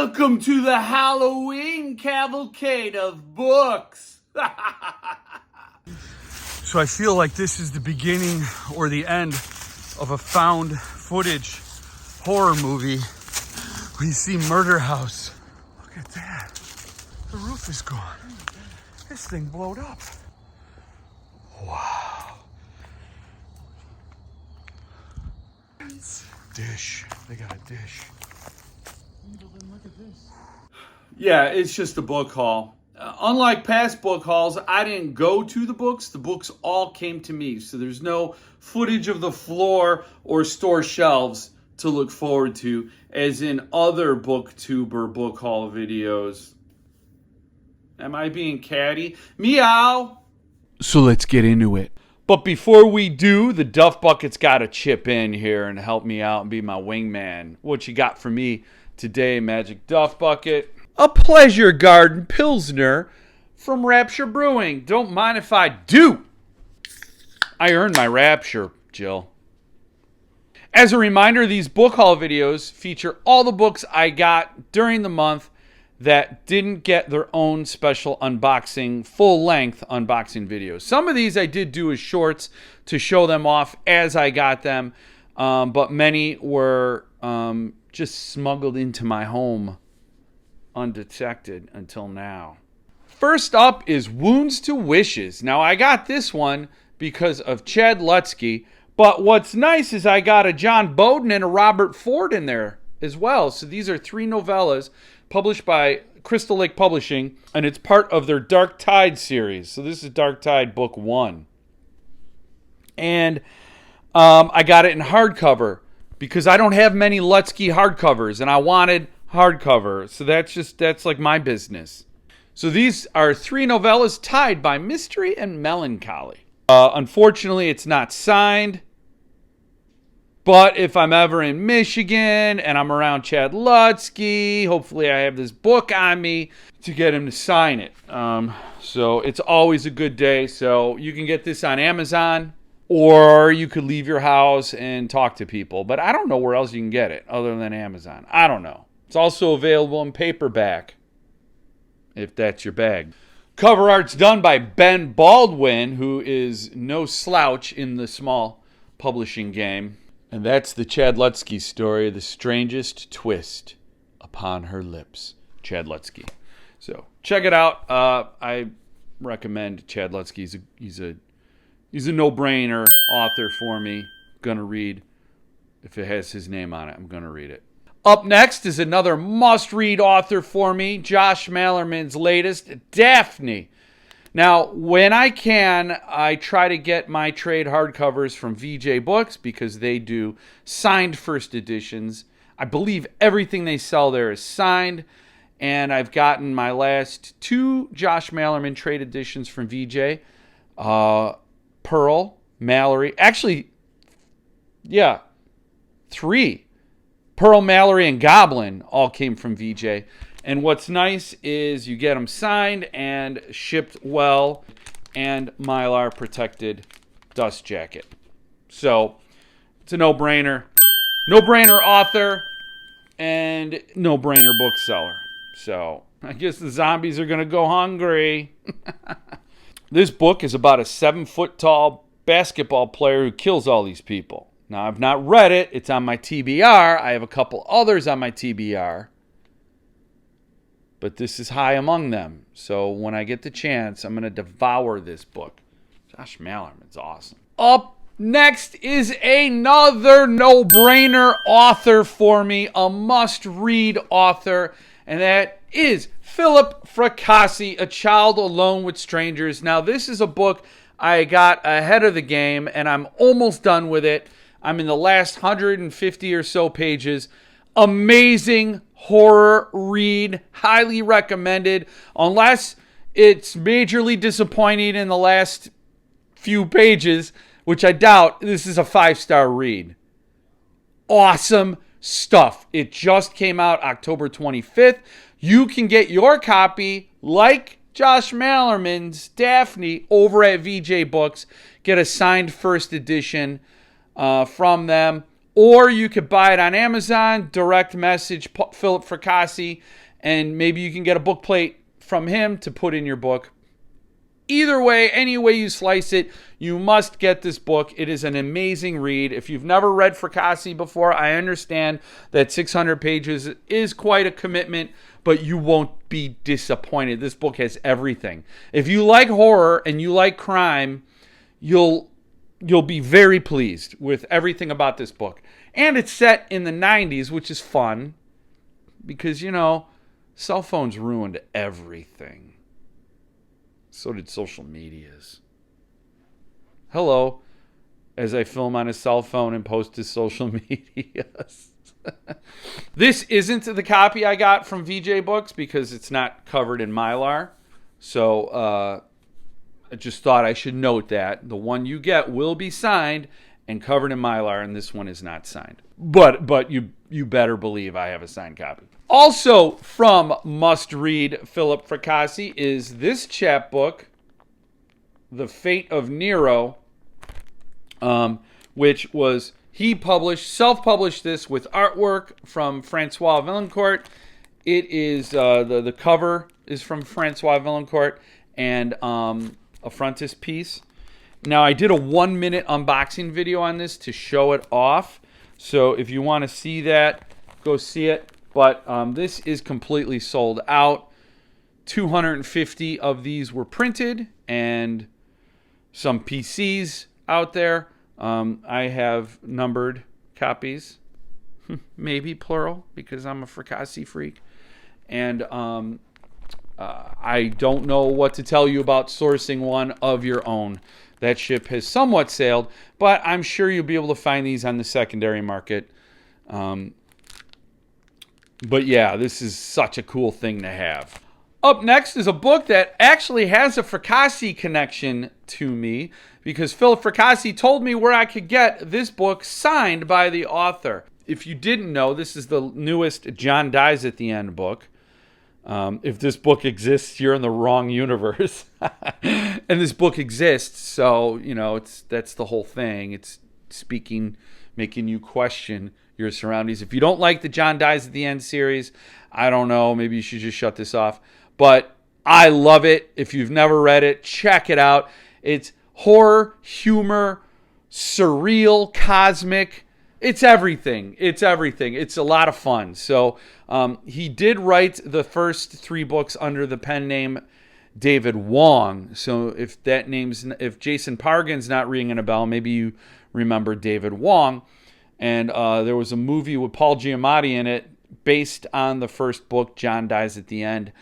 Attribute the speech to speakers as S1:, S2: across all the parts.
S1: Welcome to the Halloween cavalcade of books.
S2: So I feel like this is the beginning or the end of a found footage horror movie. We see Murder House. Look at that. The roof is gone. This thing blowed up. Wow. Dish. They got a dish. Look at this.
S1: Yeah, it's just a book haul. Unlike past book hauls, I didn't go to the books all came to me. So there's no footage of the floor or store shelves to look forward to, as in other booktuber book haul videos. Am I being catty? Meow!
S2: So let's get into it.
S1: But before we do, the Duff Bucket's got to chip in here and help me out and be my wingman. What you got for me today, Magic Duff Bucket? A Pleasure Garden Pilsner from Rapture Brewing. Don't mind if I do. I earned my Rapture, Jill. As a reminder, these book haul videos feature all the books I got during the month that didn't get their own special unboxing, full-length unboxing videos. Some of these I did do as shorts to show them off as I got them, but many were just smuggled into my home undetected until now. First up is Wounds to Wishes. Now, I got this one because of Chad Lutzke, but what's nice is I got a John Bowden and a Robert Ford in there as well. So these are 3 novellas published by Crystal Lake Publishing, and it's part of their Dark Tide series. So this is Dark Tide Book 1. And I got it in hardcover because I don't have many Lutzke hardcovers, and I wanted hardcover. So that's like my business. So these are 3 novellas tied by mystery and melancholy. Unfortunately, it's not signed. But if I'm ever in Michigan and I'm around Chad Lutzke, hopefully I have this book on me to get him to sign it. So it's always a good day. So you can get this on Amazon, or you could leave your house and talk to people. But I don't know where else you can get it other than Amazon. I don't know. It's also available in paperback, if that's your bag. Cover art's done by Ben Baldwin, who is no slouch in the small publishing game. And that's the Chad Lutzke story, The Strangest Twist Upon Her Lips. Chad Lutzke. So check it out. I recommend Chad Lutzke. He's a no-brainer author for me. Gonna read. If it has his name on it, I'm gonna read it. Up next is another must-read author for me, Josh Malerman's latest, Daphne. Now, when I can, I try to get my trade hardcovers from VJ Books because they do signed first editions. I believe everything they sell there is signed, and I've gotten my last 2 Josh Malerman trade editions from VJ. Pearl, Mallory, actually, yeah, 3. Pearl, Mallory, and Goblin all came from VJ. And what's nice is you get them signed and shipped well, and Mylar protected dust jacket. So it's a no-brainer. No-brainer author and no-brainer bookseller. So I guess the zombies are going to go hungry. This book is about a 7-foot-tall basketball player who kills all these people. Now, I've not read it. It's on my TBR. I have a couple others on my TBR. But this is high among them. So when I get the chance, I'm going to devour this book. Josh Malerman's awesome. Up next is another no-brainer author for me. A must-read author. And that is Philip Fracassi, A Child Alone with Strangers. Now, this is a book I got ahead of the game, and I'm almost done with it. I'm in the last 150 or so pages. Amazing horror read. Highly recommended. Unless it's majorly disappointing in the last few pages, which I doubt, this is a 5-star read. Awesome stuff. It just came out October 25th. You can get your copy, like Josh Malerman's Daphne, over at VJ Books. Get a signed first edition from them. Or you could buy it on Amazon, direct message Philip Fracassi, and maybe you can get a book plate from him to put in your book. Either way, any way you slice it, you must get this book. It is an amazing read. If you've never read Fracassi before, I understand that 600 pages is quite a commitment, but you won't be disappointed. This book has everything. If you like horror and you like crime, you'll be very pleased with everything about this book. And it's set in the 90s, which is fun because, you know, cell phones ruined everything. So did social medias. Hello, as I film on a cell phone and post to social medias. This isn't the copy I got from VJ Books because it's not covered in Mylar. So I just thought I should note that. The one you get will be signed and covered in Mylar, and this one is not signed. But you better believe I have a signed copy. Also from Must Read Philip Fracassi is this chapbook, The Fate of Nero, which was self-published this with artwork from Francois Villancourt. It is the cover is from Francois Villancourt and a frontispiece. Now I did a 1-minute unboxing video on this to show it off. So if you want to see that, go see it. But this is completely sold out. 250 of these were printed and some PCs out there. I have numbered copies, maybe plural, because I'm a Fracassi freak. And I don't know what to tell you about sourcing one of your own. That ship has somewhat sailed, but I'm sure you'll be able to find these on the secondary market. But yeah, this is such a cool thing to have. Up next is a book that actually has a Fracassi connection to me because Philip Fracassi told me where I could get this book signed by the author. If you didn't know, this is the newest John Dies at the End book. If this book exists, you're in the wrong universe. And this book exists, so, you know, that's the whole thing. It's making you question your surroundings. If you don't like the John Dies at the End series, I don't know, maybe you should just shut this off. But I love it. If you've never read it, check it out. It's horror, humor, surreal, cosmic. It's everything. It's everything. It's a lot of fun. So he did write the first 3 books under the pen name David Wong. So if Jason Pargin's not ringing a bell, maybe you remember David Wong. And there was a movie with Paul Giamatti in it based on the first book, John Dies at the End,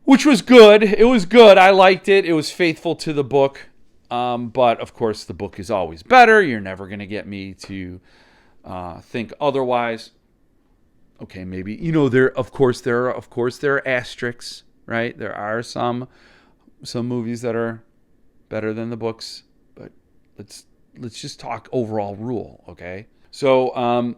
S1: which was good. It was good. I liked it. It was faithful to the book. But, of course, the book is always better. You're never going to get me to think otherwise. Okay, maybe. You know, there are asterisks, right? There are some movies that are better than the books. But let's just talk overall rule, okay? So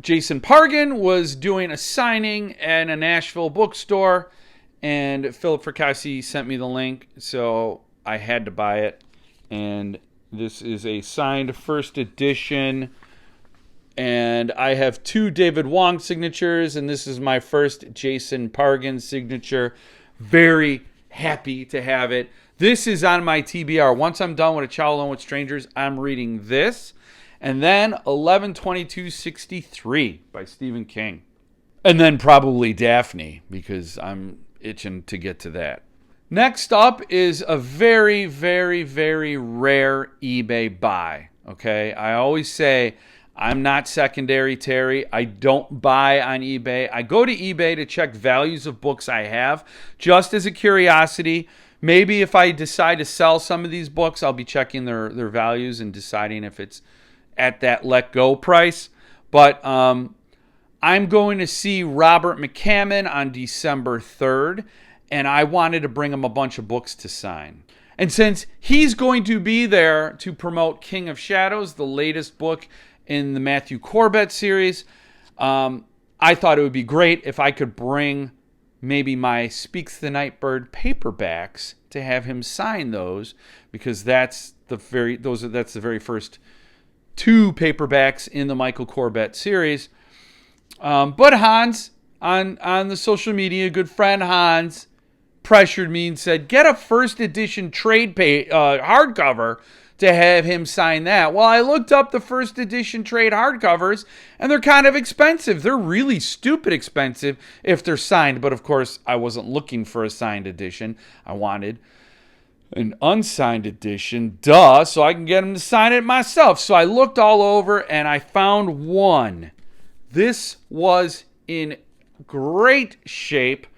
S1: Jason Pargin was doing a signing at a Nashville bookstore, and Philip Fracassi sent me the link, so I had to buy it. And this is a signed first edition, and I have 2 David Wong signatures, and this is my first Jason Pargin signature. Very happy to have it. This is on my TBR. Once I'm done with A Child Alone with Strangers, I'm reading this. And then 11/22/63 by Stephen King. And then probably Daphne, because I'm itching to get to that. Next up is a very, very, very rare eBay buy. Okay, I always say I'm not secondary Terry. I don't buy on eBay. I go to eBay to check values of books I have, just as a curiosity. Maybe if I decide to sell some of these books, I'll be checking their values and deciding if it's at that let go price. But I'm going to see Robert McCammon on December 3rd, and I wanted to bring him a bunch of books to sign. And since he's going to be there to promote King of Shadows, the latest book in the Matthew Corbett series, I thought it would be great if I could bring maybe my Speaks the Nightbird paperbacks to have him sign those, because that's the very first 2 paperbacks in the Michael Corbett series. But Hans, on the social media, good friend Hans, pressured me and said, get a first edition trade hardcover to have him sign that. Well, I looked up the first edition trade hardcovers, and they're kind of expensive. They're really stupid expensive if they're signed. But of course, I wasn't looking for a signed edition. I wanted an unsigned edition, so I can get him to sign it myself. So I looked all over, and I found one. This was in great shape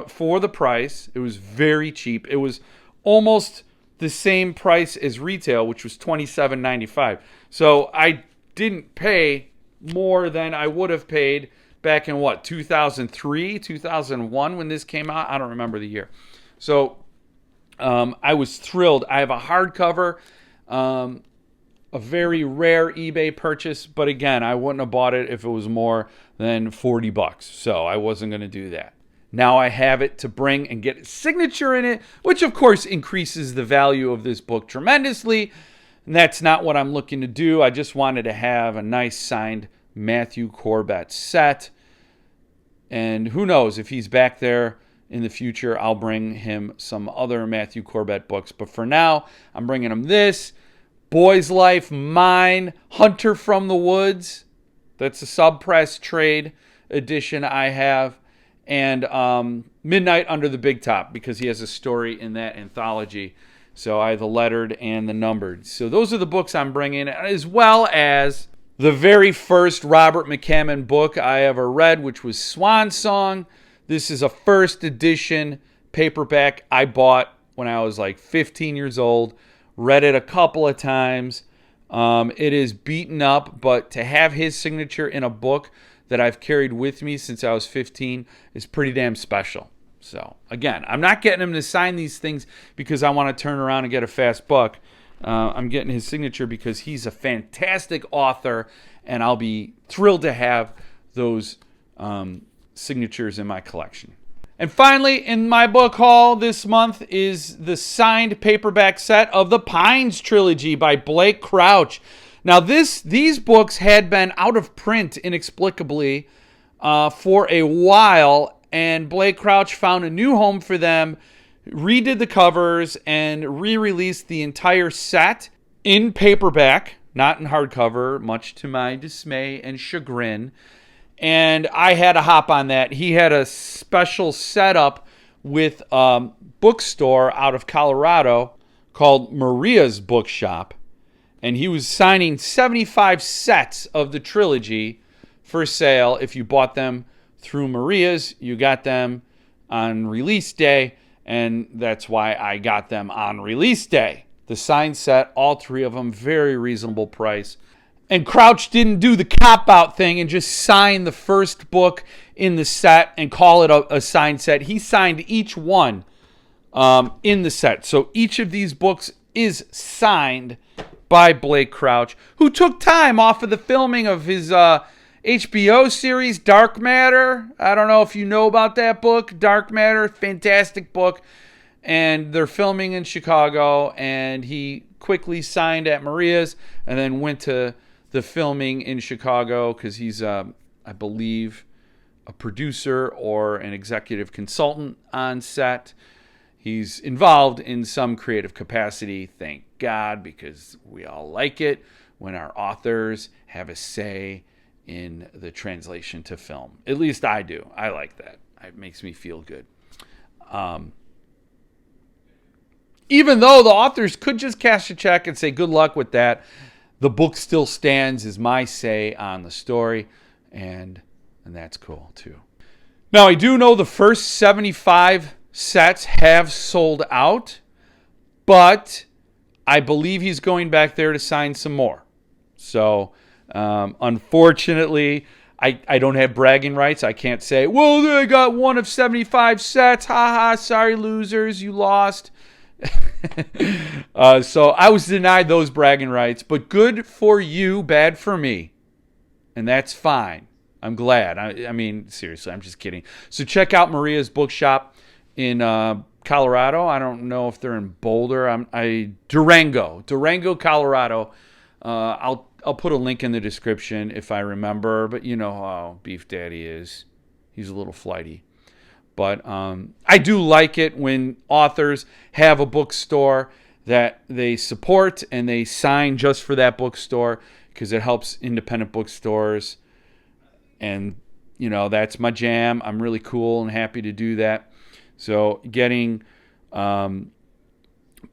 S1: for the price. It was very cheap. It was almost the same price as retail, which was $27.95. So I didn't pay more than I would have paid back in 2003, 2001 when this came out. I don't remember the year. So I was thrilled. I have a hardcover, a very rare eBay purchase, but again, I wouldn't have bought it if it was more than $40. So I wasn't going to do that. Now I have it to bring and get a signature in it, which of course increases the value of this book tremendously. And that's not what I'm looking to do. I just wanted to have a nice signed Matthew Corbett set. And who knows, if he's back there in the future, I'll bring him some other Matthew Corbett books. But for now, I'm bringing him this. Boy's Life, Mine, Hunter from the Woods. That's a sub-press trade edition I have. And Midnight Under the Big Top, because he has a story in that anthology. So I have the lettered and the numbered. So those are the books I'm bringing, as well as the very first Robert McCammon book I ever read, which was Swan Song. This is a first edition paperback I bought when I was like 15 years old. Read it a couple of times. It is beaten up, but to have his signature in a book that I've carried with me since I was 15 is pretty damn special. So, again, I'm not getting him to sign these things because I want to turn around and get a fast buck. I'm getting his signature because he's a fantastic author, and I'll be thrilled to have those signatures in my collection. And finally, in my book haul this month is the signed paperback set of the Pines trilogy by Blake Crouch. Now, these books had been out of print inexplicably for a while, and Blake Crouch found a new home for them, redid the covers, and re-released the entire set in paperback, not in hardcover, much to my dismay and chagrin. And I had to hop on that. He had a special setup with a bookstore out of Colorado called Maria's Bookshop. And he was signing 75 sets of the trilogy for sale. If you bought them through Maria's, you got them on release day. And that's why I got them on release day. The signed set, all 3 of them, very reasonable price. And Crouch didn't do the cop-out thing and just sign the first book in the set and call it a signed set. He signed each one in the set. So each of these books is signed by Blake Crouch, who took time off of the filming of his HBO series, Dark Matter. I don't know if you know about that book, Dark Matter, fantastic book. And they're filming in Chicago, and he quickly signed at Maria's and then went to the filming in Chicago because he's, I believe, a producer or an executive consultant on set. He's involved in some creative capacity, thank God, because we all like it when our authors have a say in the translation to film. At least I do. I like that. It makes me feel good. Even though the authors could just cash a check and say good luck with that, the book still stands as my say on the story, and that's cool too. Now, I do know the first 75 sets have sold out, but I believe he's going back there to sign some more. So, unfortunately, I don't have bragging rights. I can't say, well, I got one of 75 sets. Ha, sorry, losers, you lost. So I was denied those bragging rights, but good for you, bad for me. And that's fine. I'm glad. I mean, seriously, I'm just kidding. So check out Maria's Bookshop in Colorado. I don't know if they're in Boulder. Durango, Colorado. I'll I'll put a link in the description if I remember, but you know how Beef Daddy is. He's a little flighty. But I do like it when authors have a bookstore that they support and they sign just for that bookstore, because it helps independent bookstores. And, you know, that's my jam. I'm really cool and happy to do that. So getting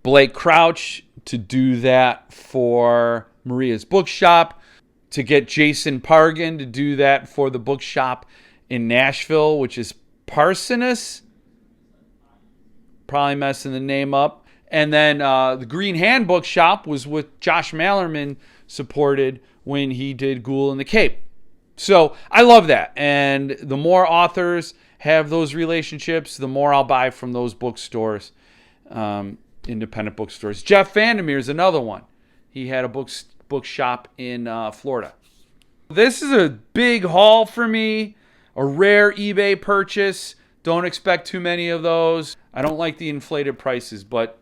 S1: Blake Crouch to do that for Maria's Bookshop, to get Jason Pargin to do that for the bookshop in Nashville, which is Parsinus. Probably messing the name up. And then the Green Hand Bookshop was with Josh Mallerman supported when he did Ghoul in the Cape. So I love that. And the more authors have those relationships, the more I'll buy from those bookstores, independent bookstores. Jeff Vandermeer is another one. He had a bookshop in Florida. This is a big haul for me, a rare eBay purchase. Don't expect too many of those. I don't like the inflated prices, but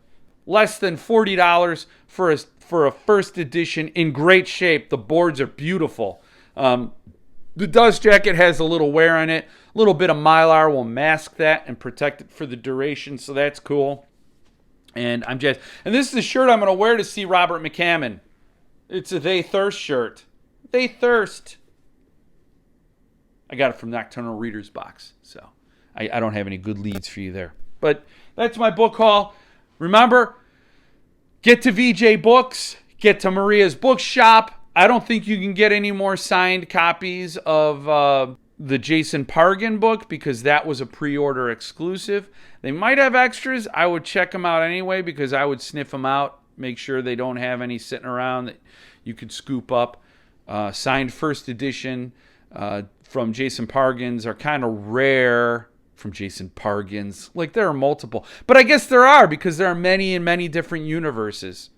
S1: less than $40 for a first edition in great shape. The boards are beautiful. The dust jacket has a little wear on it. A little bit of Mylar will mask that and protect it for the duration, so that's cool. And this is the shirt I'm going to wear to see Robert McCammon. It's a They Thirst shirt. They Thirst. I got it from Nocturnal Reader's Box, so I don't have any good leads for you there. But that's my book haul. Remember, get to VJ Books, get to Maria's Bookshop. I don't think you can get any more signed copies of the Jason Pargin book, because that was a pre-order exclusive. They might have extras. I would check them out anyway, because I would sniff them out, make sure they don't have any sitting around that you could scoop up. Signed first edition from Jason Pargins are kind of rare. From Jason Pargins, like there are multiple, but I guess there are, because there are many in many different universes.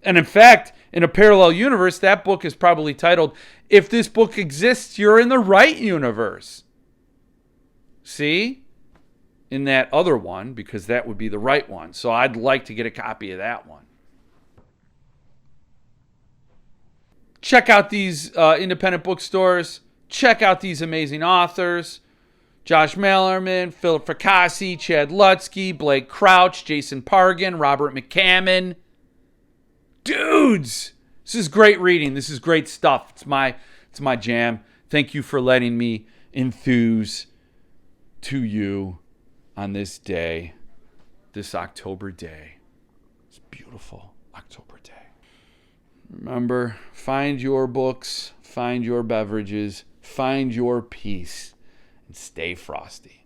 S1: And in fact, in a parallel universe, that book is probably titled, If This Book Exists, You're in the Right Universe. See? In that other one, because that would be the right one. So I'd like to get a copy of that one. Check out these independent bookstores. Check out these amazing authors. Josh Mallerman, Philip Fracassi, Chad Lutzke, Blake Crouch, Jason Pargin, Robert McCammon. Dudes, this is great reading. This is great stuff. It's my jam. Thank you for letting me enthuse to you on this day, this October day. It's beautiful October day. Remember, find your books, find your beverages, find your peace, and stay frosty.